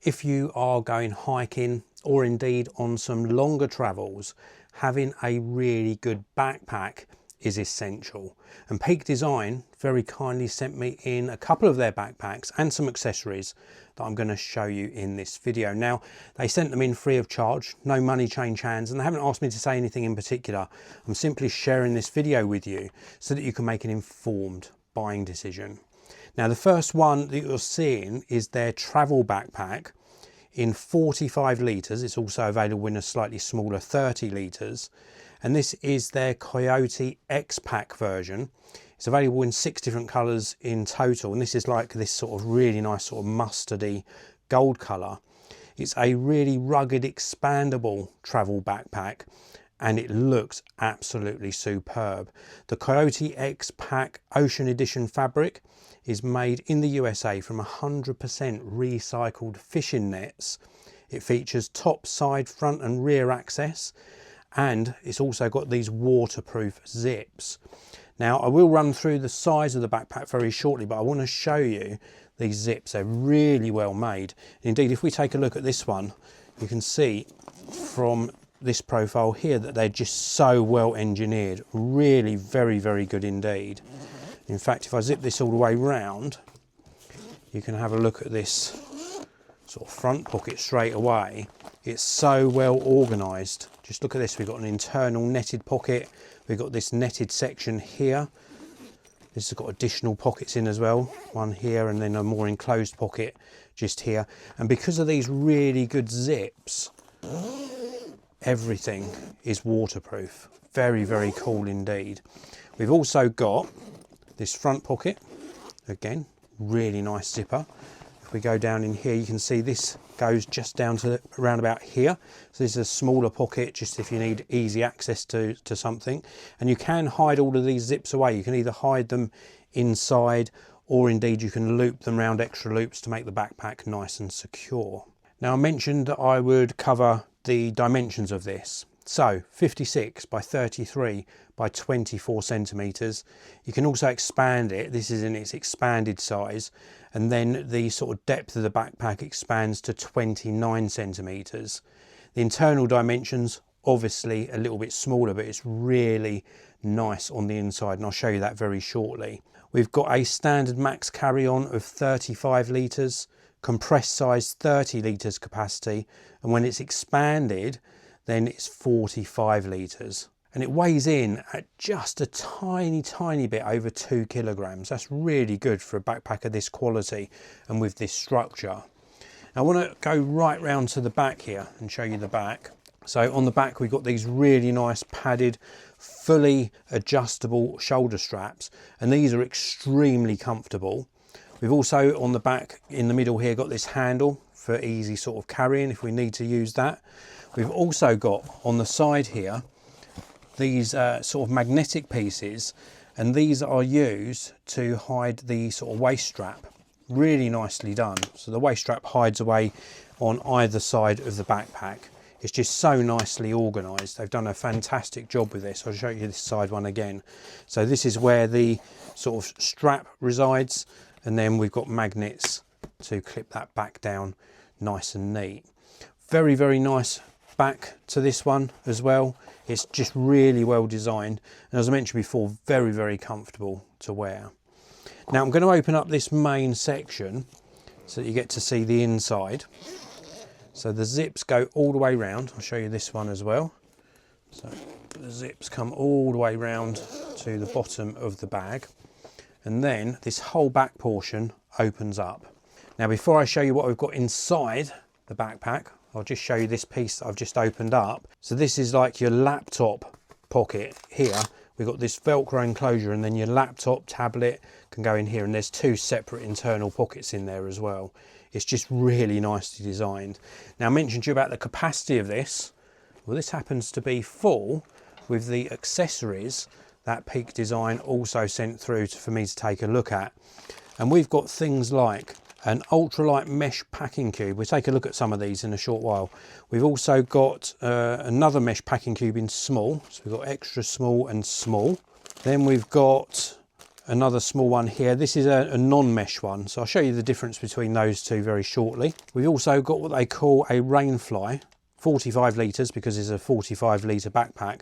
If you are going hiking or indeed on some longer travels, having a really good backpack is essential. And Peak Design very kindly sent me in a couple of their backpacks and some accessories that I'm going to show you in this video. Now, they sent them in free of charge, no money change hands, and they haven't asked me to say anything in particular. I'm simply sharing this video with you so that you can make an informed buying decision. Now, the first one that you're seeing is their travel backpack in 45 litres. It's also available in a slightly smaller 30 litres. And this is their Coyote X-Pack version. It's available in 6 different colours in total. And this is like this sort of really nice sort of mustardy gold colour. It's a really rugged, expandable travel backpack, and it looks absolutely superb. The Coyote X-Pack Ocean Edition fabric is made in the USA from 100% recycled fishing nets. It features top, side, front and rear access, and it's also got these waterproof zips. Now, I will run through the size of the backpack very shortly, but I want to show you these zips. They're really well made. Indeed, if we take a look at this one, you can see from this profile here that they're just so well engineered. Really very, very good indeed. In fact, if I zip this all the way round, you can have a look at this sort of front pocket straight away. It's so well organised. Just look at this. We've got an internal netted pocket. We've got this netted section here. This has got additional pockets in as well. One here and then a more enclosed pocket just here. And because of these really good zips, everything is waterproof. Very, very cool indeed. We've also got this front pocket, again, really nice zipper. If we go down in here, you can see this goes just down to around about here. So this is a smaller pocket, just if you need easy access to something. And you can hide all of these zips away. You can either hide them inside, or indeed you can loop them round extra loops to make the backpack nice and secure. Now, I mentioned that I would cover the dimensions of this. So 56 by 33 by 24 centimetres. You can also expand it. This is in its expanded size. And then the sort of depth of the backpack expands to 29 centimetres. The internal dimensions, obviously a little bit smaller, but it's really nice on the inside. And I'll show you that very shortly. We've got a standard max carry-on of 35 litres, compressed size 30 litres capacity. And when it's expanded, then it's 45 litres. And it weighs in at just a tiny bit over 2 kilograms. That's really good for a backpack of this quality and with this structure. Now, I want to go right round to the back here and show you the back. So on the back, we've got these really nice padded, fully adjustable shoulder straps, and these are extremely comfortable. We've also on the back in the middle here got this handle for easy sort of carrying if we need to use that. We've also got on the side here these sort of magnetic pieces, and these are used to hide the sort of waist strap. Really nicely done. So the waist strap hides away on either side of the backpack. It's just so nicely organised. They've done a fantastic job with this. I'll show you this side one again. So this is where the sort of strap resides, and then we've got magnets to clip that back down nice and neat. Very, very nice back to this one as well. It's just really well designed, and as I mentioned before, very, very comfortable to wear. Now I'm going to open up this main section so that you get to see the inside. So the zips go all the way round. I'll show you this one as well. So the zips come all the way round to the bottom of the bag, and then this whole back portion opens up. Now, before I show you what we've got inside the backpack, I'll just show you this piece that I've just opened up. So this is like your laptop pocket here. We've got this Velcro enclosure, and then your laptop, tablet can go in here, and there's 2 separate internal pockets in there as well. It's just really nicely designed. Now, I mentioned to you about the capacity of this. Well, this happens to be full with the accessories that Peak Design also sent through for me to take a look at. And we've got things like an ultralight mesh packing cube. We'll take a look at some of these in a short while. We've also got another mesh packing cube in small. So we've got extra small and small. Then we've got another small one here. This is a non-mesh one, so I'll show you the difference between those two very shortly. We've also got what they call a rainfly, 45 litres, because it's a 45 litre backpack,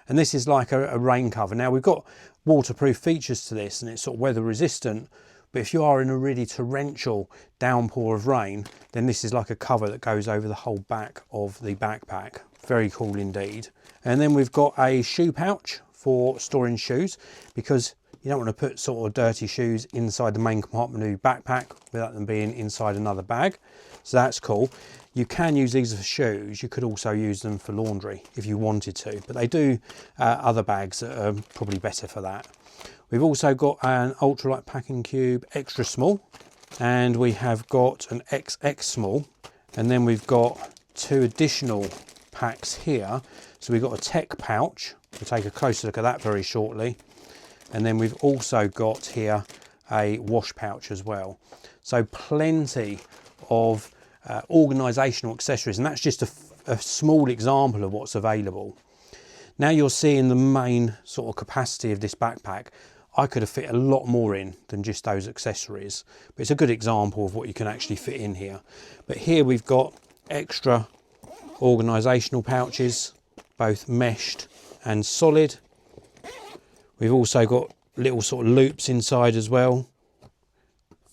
and this is like a rain cover. Now we've got waterproof features to this, and it's sort of weather resistant, but if you are in a really torrential downpour of rain, then this is like a cover that goes over the whole back of the backpack. Very cool indeed. And then we've got a shoe pouch for storing shoes, because you don't want to put sort of dirty shoes inside the main compartment of your backpack without them being inside another bag. So that's cool. You can use these for shoes. You could also use them for laundry if you wanted to, but they do other bags that are probably better for that. We've also got an ultralight packing cube, extra small, and we have got an XX small, and then we've got two additional packs here. So we've got a tech pouch. We'll take a closer look at that very shortly. And then we've also got here a wash pouch as well. So plenty of organisational accessories, and that's just a small example of what's available. Now you're seeing the main sort of capacity of this backpack. I could have fit a lot more in than just those accessories, but it's a good example of what you can actually fit in here. But here we've got extra organisational pouches, both meshed and solid. We've also got little sort of loops inside as well.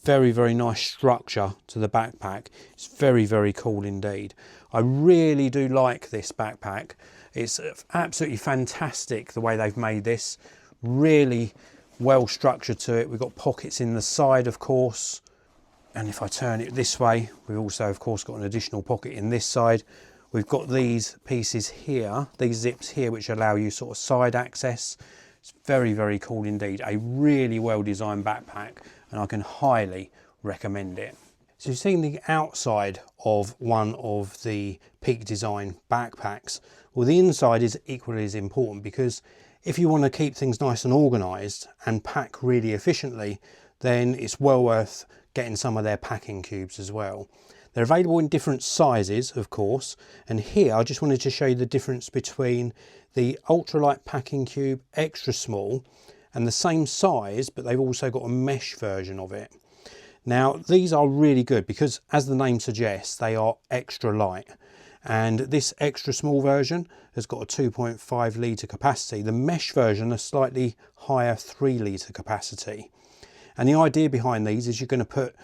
Very, very nice structure to the backpack. It's very, very cool indeed. I really do like this backpack. It's absolutely fantastic the way they've made this. Really well structured to it. We've got pockets in the side, of course. And if I turn it this way, we've also, of course, got an additional pocket in this side. We've got these pieces here, these zips here, which allow you sort of side access. It's very, very cool indeed. A really well designed backpack, and I can highly recommend it. So you've seen the outside of one of the Peak Design backpacks. Well, the inside is equally as important, because if you want to keep things nice and organised and pack really efficiently, then it's well worth getting some of their packing cubes as well. They're available in different sizes, of course, and here I just wanted to show you the difference between the Ultralight packing cube extra small and the same size, but they've also got a mesh version of it. Now these are really good because, as the name suggests, they are extra light, and this extra small version has got a 2.5 litre capacity. The mesh version, a slightly higher 3 litre capacity. And the idea behind these is you're going to put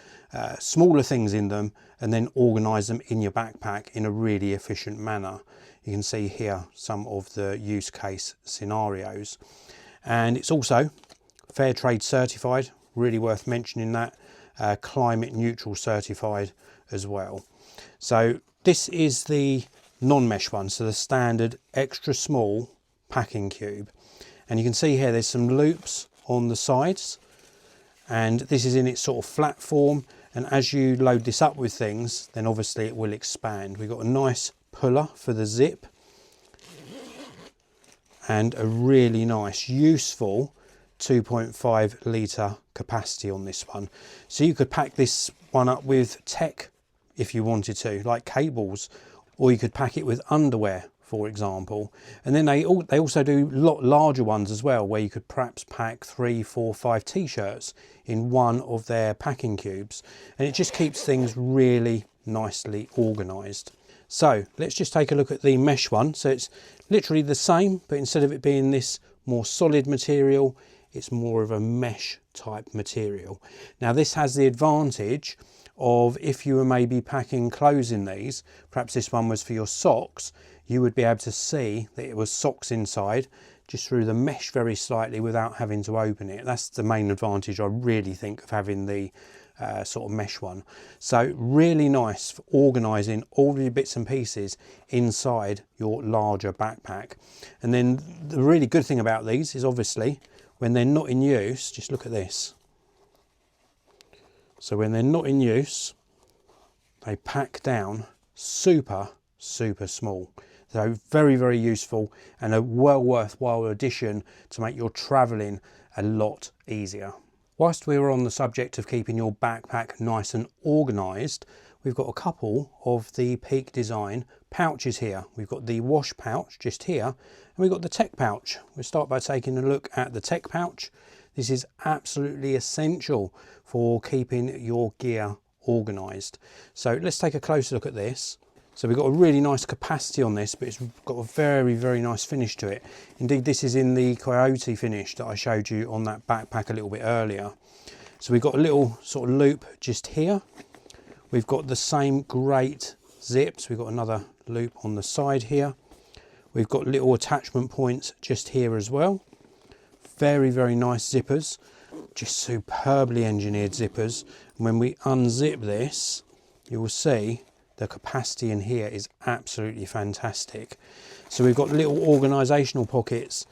smaller things in them and then organise them in your backpack in a really efficient manner. You can see here some of the use case scenarios. And it's also fair trade certified, really worth mentioning that, climate neutral certified as well. So this is the non-mesh one, so the standard extra small packing cube. And you can see here there's some loops on the sides, and this is in its sort of flat form, and as you load this up with things, then obviously it will expand. We've got a nice puller for the zip and a really nice useful 2.5 litre capacity on this one. So you could pack this one up with tech if you wanted to, like cables, or you could pack it with underwear, for example. And then they also do a lot larger ones as well, where you could perhaps pack 3, 4, 5 t-shirts in one of their packing cubes, and it just keeps things really nicely organised. So let's just take a look at the mesh one. So it's literally the same, but instead of it being this more solid material, it's more of a mesh type material. Now this has the advantage of, if you were maybe packing clothes in these, perhaps this one was for your socks, you would be able to see that it was socks inside just through the mesh very slightly without having to open it. That's the main advantage, I really think, of having the sort of mesh one. So really nice for organising all of your bits and pieces inside your larger backpack. And then the really good thing about these is, obviously, when they're not in use, just look at this. So when they're not in use, they pack down super, super small. So very, very useful, and a well worthwhile addition to make your travelling a lot easier. Whilst we were on the subject of keeping your backpack nice and organised, we've got a couple of the Peak Design pouches here. We've got the wash pouch just here, and we've got the tech pouch. We'll start by taking a look at the tech pouch. This is absolutely essential for keeping your gear organised. So let's take a closer look at this. So we've got a really nice capacity on this, but it's got a very, very nice finish to it. Indeed, this is in the Coyote finish that I showed you on that backpack a little bit earlier. So we've got a little sort of loop just here. We've got the same great zips. We've got another loop on the side here. We've got little attachment points just here as well. Very, very nice zippers. Just superbly engineered zippers. And when we unzip this, you will see the capacity in here is absolutely fantastic. So we've got little organisational pockets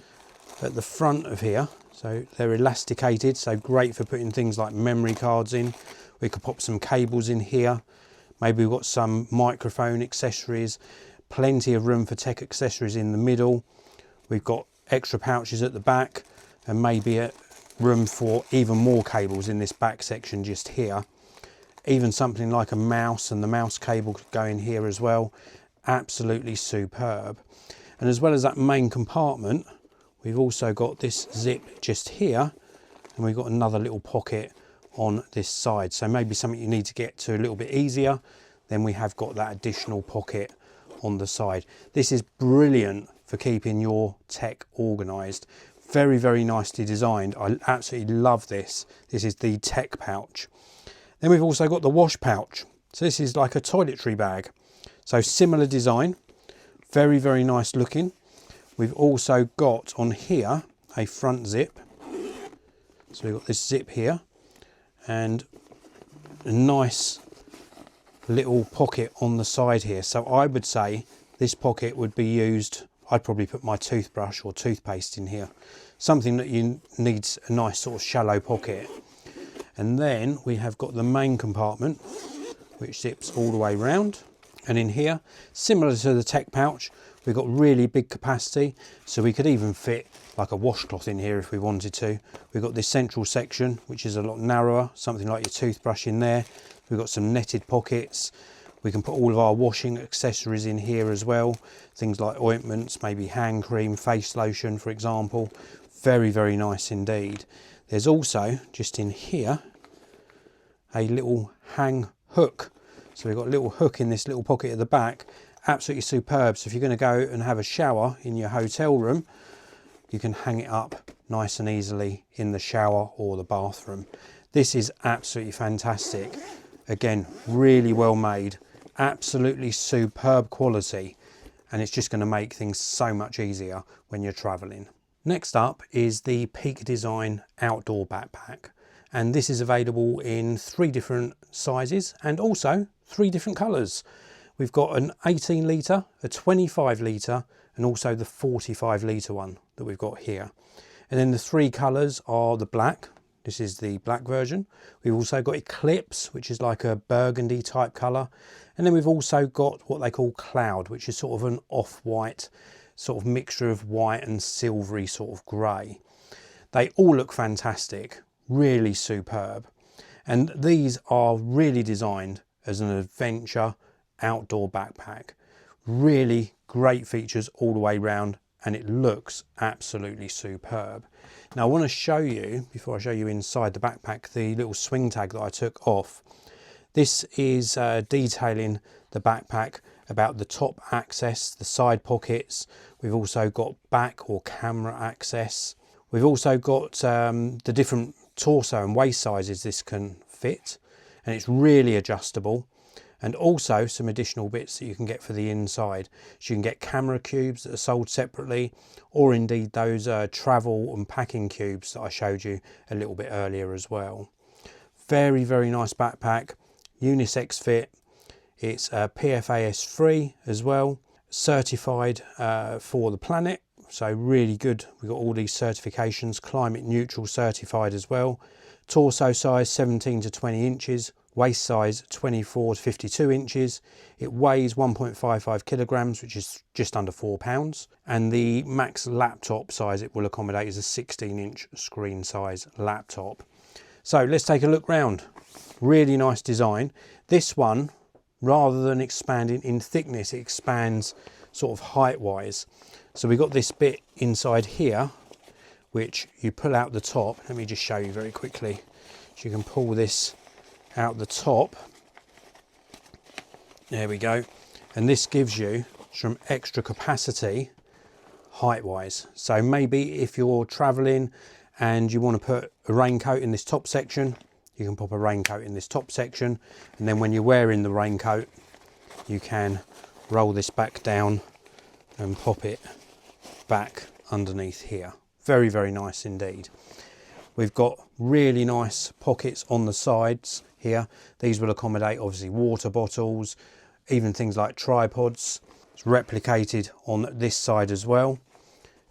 at the front of here. So they're elasticated, so great for putting things like memory cards in. We could pop some cables in here. Maybe we've got some microphone accessories, plenty of room for tech accessories in the middle. We've got extra pouches at the back and maybe a room for even more cables in this back section just here. Even something like a mouse, and the mouse cable could go in here as well. Absolutely superb. And as well as that main compartment, we've also got this zip just here, and we've got another little pocket on this side. So maybe something you need to get to a little bit easier, then we have got that additional pocket on the side. This is brilliant for keeping your tech organised. Very, very nicely designed. I absolutely love this. This is the tech pouch. Then we've also got the wash pouch. So this is like a toiletry bag. So similar design, very, very nice looking. We've also got on here a front zip. So we've got this zip here and a nice little pocket on the side here. So I would say this pocket would be used, I'd probably put my toothbrush or toothpaste in here. Something that you needs a nice sort of shallow pocket. And then we have got the main compartment, which zips all the way round. And in here, similar to the tech pouch, we've got really big capacity. So we could even fit like a washcloth in here if we wanted to. We've got this central section, which is a lot narrower, something like your toothbrush in there. We've got some netted pockets. We can put all of our washing accessories in here as well. Things like ointments, maybe hand cream, face lotion, for example. Very, very nice indeed. There's also, just in here, a little hang hook. So we've got a little hook in this little pocket at the back. Absolutely superb. So if you're going to go and have a shower in your hotel room, you can hang it up nice and easily in the shower or the bathroom. This is absolutely fantastic. Again, really well made. Absolutely superb quality. And it's just going to make things so much easier when you're traveling. Next up is the Peak Design Outdoor Backpack, and this is available in 3 different sizes and also 3 different colours. We've got an 18 litre, a 25 litre and also the 45 litre one that we've got here. And then the 3 colours are the black, this is the black version. We've also got Eclipse, which is like a burgundy type colour, and then we've also got what they call Cloud, which is sort of an off-white sort of mixture of white and silvery sort of grey. They all look fantastic, really superb. And these are really designed as an adventure outdoor backpack. Really great features all the way round, and it looks absolutely superb. Now I want to show you, before I show you inside the backpack, the little swing tag that I took off. This is detailing the backpack about the top access, the side pockets. We've also got back or camera access. We've also got the different torso and waist sizes this can fit, and it's really adjustable. And also some additional bits that you can get for the inside. So you can get camera cubes that are sold separately, or indeed those travel and packing cubes that I showed you a little bit earlier as well. Very, very nice backpack, unisex fit. It's PFAS free as well, certified for the planet, so really good. We've got all these certifications, climate neutral certified as well. Torso size 17 to 20 inches, waist size 24 to 52 inches. It weighs 1.55 kilograms, which is just under 4 pounds. And the max laptop size it will accommodate is a 16-inch screen size laptop. So let's take a look round. Really nice design. This one, rather than expanding in thickness, it expands sort of height wise. So we've got this bit inside here which you pull out the top. Let me just show you very quickly. So you can pull this out the top. There we go. And this gives you some extra capacity height-wise. So maybe if you're traveling and you want to put a raincoat in this top section, you can pop a raincoat in this top section, and then when you're wearing the raincoat, you can roll this back down and pop it back underneath here. Very, very nice indeed. We've got really nice pockets on the sides here. These will accommodate obviously water bottles, even things like tripods. It's replicated on this side as well.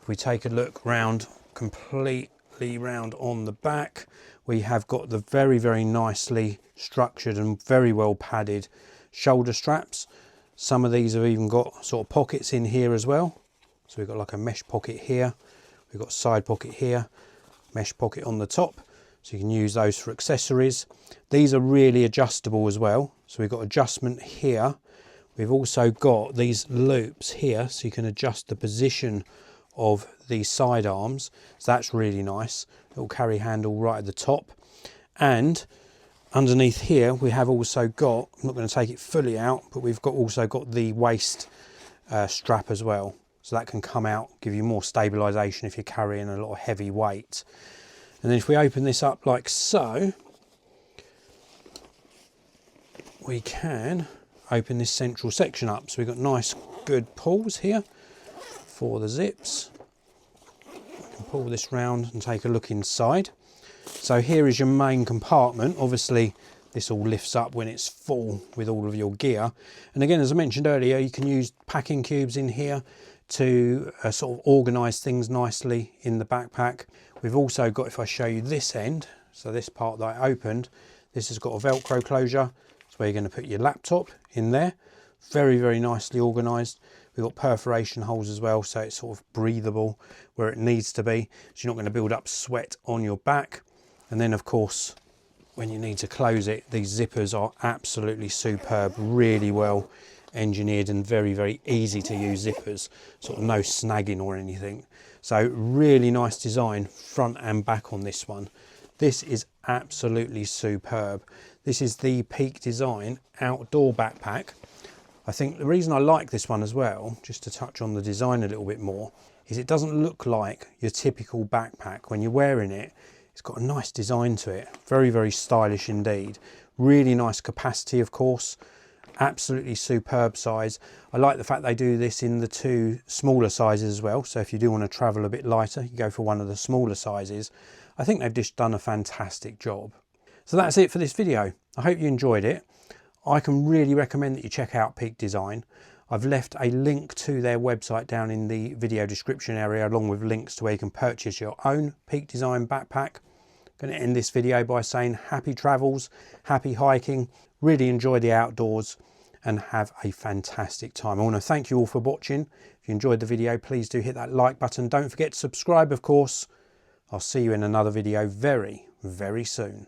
If we take a look round, completely round on the back, we have got the very, very nicely structured and very well padded shoulder straps. Some of these have even got sort of pockets in here as well. So we've got like a mesh pocket here, we've got side pocket here, mesh pocket on the top, so you can use those for accessories. These are really adjustable as well, so we've got adjustment here. We've also got these loops here, so you can adjust the position of these side arms, so that's really nice. Little carry handle right at the top, and underneath here we have also got, I'm not going to take it fully out, but we've got also got the waist strap as well, so that can come out, give you more stabilisation if you're carrying a lot of heavy weight. And then if we open this up like so, we can open this central section up. So we've got nice good pulls here for the zips. We can pull this round and take a look inside. So here is your main compartment. Obviously this all lifts up when it's full with all of your gear. And again, as I mentioned earlier, you can use packing cubes in here to sort of organise things nicely in the backpack. We've also got, if I show you this end, so this part that I opened, this has got a Velcro closure. It's where you're going to put your laptop in there. Very, very nicely organised. We've got perforation holes as well, so it's sort of breathable where it needs to be, so you're not going to build up sweat on your back. And then of course, when you need to close it, these zippers are absolutely superb, really well engineered and very, very easy to use zippers, sort of no snagging or anything. So really nice design front and back on this one. This is absolutely superb. This is the Peak Design outdoor backpack. I think the reason I like this one as well, just to touch on the design a little bit more, is it doesn't look like your typical backpack. When you're wearing it, it's got a nice design to it. Very, very stylish indeed. Really nice capacity, of course. Absolutely superb size. I like the fact they do this in the two smaller sizes as well. So if you do want to travel a bit lighter, you go for one of the smaller sizes. I think they've just done a fantastic job. So that's it for this video. I hope you enjoyed it. I can really recommend that you check out Peak Design. I've left a link to their website down in the video description area, along with links to where you can purchase your own Peak Design backpack. I'm going to end this video by saying happy travels, happy hiking, really enjoy the outdoors and have a fantastic time. I want to thank you all for watching. If you enjoyed the video, please do hit that like button. Don't forget to subscribe, of course. I'll see you in another video very, very soon.